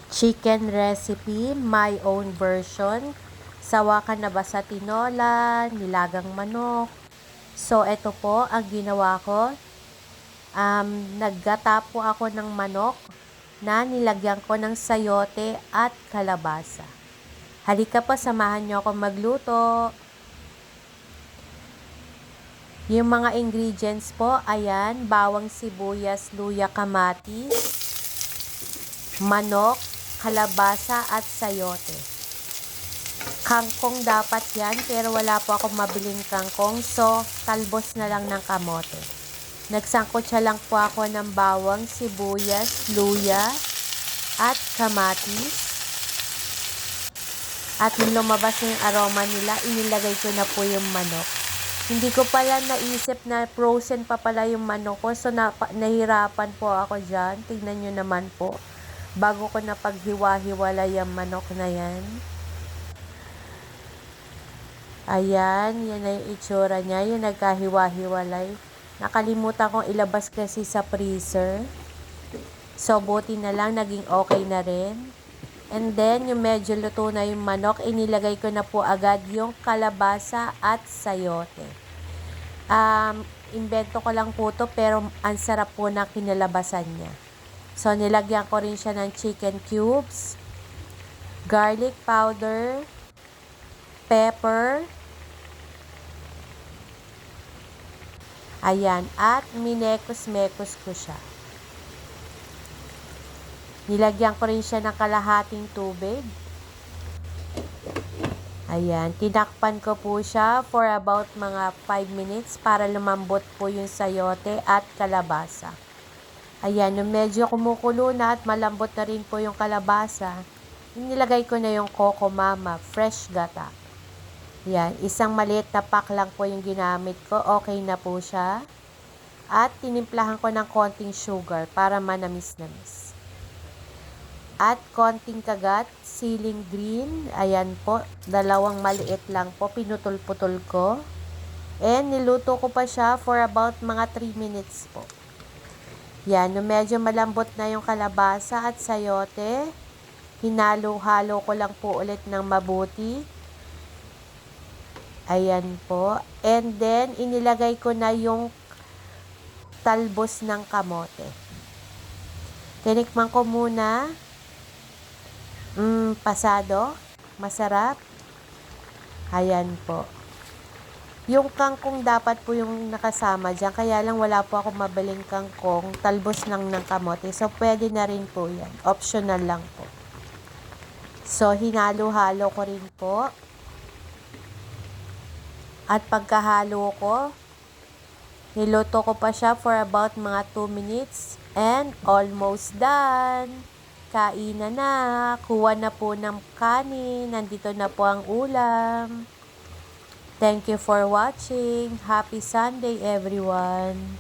chicken recipe, my own version. Sawa ka na ba sa tinola, nilagang manok? So, ito po ang ginawa ko. Naggata po ako ng manok na nilagyan ko ng sayote at kalabasa. Halika po, samahan nyo ako magluto. Yung mga ingredients po, ayan, bawang sibuyas, luya, kamatis, manok, kalabasa at sayote. Kangkong dapat yan, pero wala po akong mabiling kangkong, so talbos na lang ng kamote. Nagsangkotsa lang po ako ng bawang, sibuyas, luya at kamatis. At nung lumabas na yung aroma nila, inilagay ko na po yung manok. Hindi ko pala naisip na frozen pa pala yung manok ko. So, nahirapan po ako dyan. Tingnan nyo naman po. Bago ko na paghiwa-hiwala yung manok na yan. Ayan, yan na yung itsura niya. Yung nagkahiwa-hiwalay. Nakalimutan kong ilabas kasi sa freezer. So, buti na lang. Naging okay na rin. And then, yung medyo luto na yung manok, inilagay ko na po agad yung kalabasa at sayote. Invento ko lang po to, pero ang sarap po na kinalabasan niya. So, nilagyan ko rin siya ng chicken cubes, garlic powder, pepper, ayan, at minekos-mekos ko siya. Nilagyan ko rin siya ng kalahating tubig. Ayan, tinakpan ko po siya for about mga 5 minutes para lumambot po yung sayote at kalabasa. Ayan, nung medyo kumukulo na at malambot na rin po yung kalabasa, nilagay ko na yung Coco Mama, fresh gata. Ayan, isang maliit na pack lang po yung ginamit ko, okay na po siya. At tinimplahan ko ng konting sugar para manamis-namis. At konting kagat, siling green, ayan po, dalawang maliit lang po, pinutol-putol ko. And niluto ko pa siya for about mga 3 minutes po. Yan, nung medyo malambot na yung kalabasa at sayote, hinalo-halo ko lang po ulit ng mabuti. Ayan po. And then, inilagay ko na yung talbos ng kamote. Tinikman ko muna. Pasado, masarap. Ayan po. Yung kangkong dapat po yung nakasama dyan, kaya lang wala po ako mabiling kangkong, talbos lang ng kamote. So, pwede na rin po yan. Optional lang po. So, hinalo-halo ko rin po. At pagkahalo ko, niluto ko pa siya for about mga 2 minutes. And almost done. Kainan na, kuha na po ng kanin, nandito na po ang ulam. Thank you for watching. Happy Sunday everyone.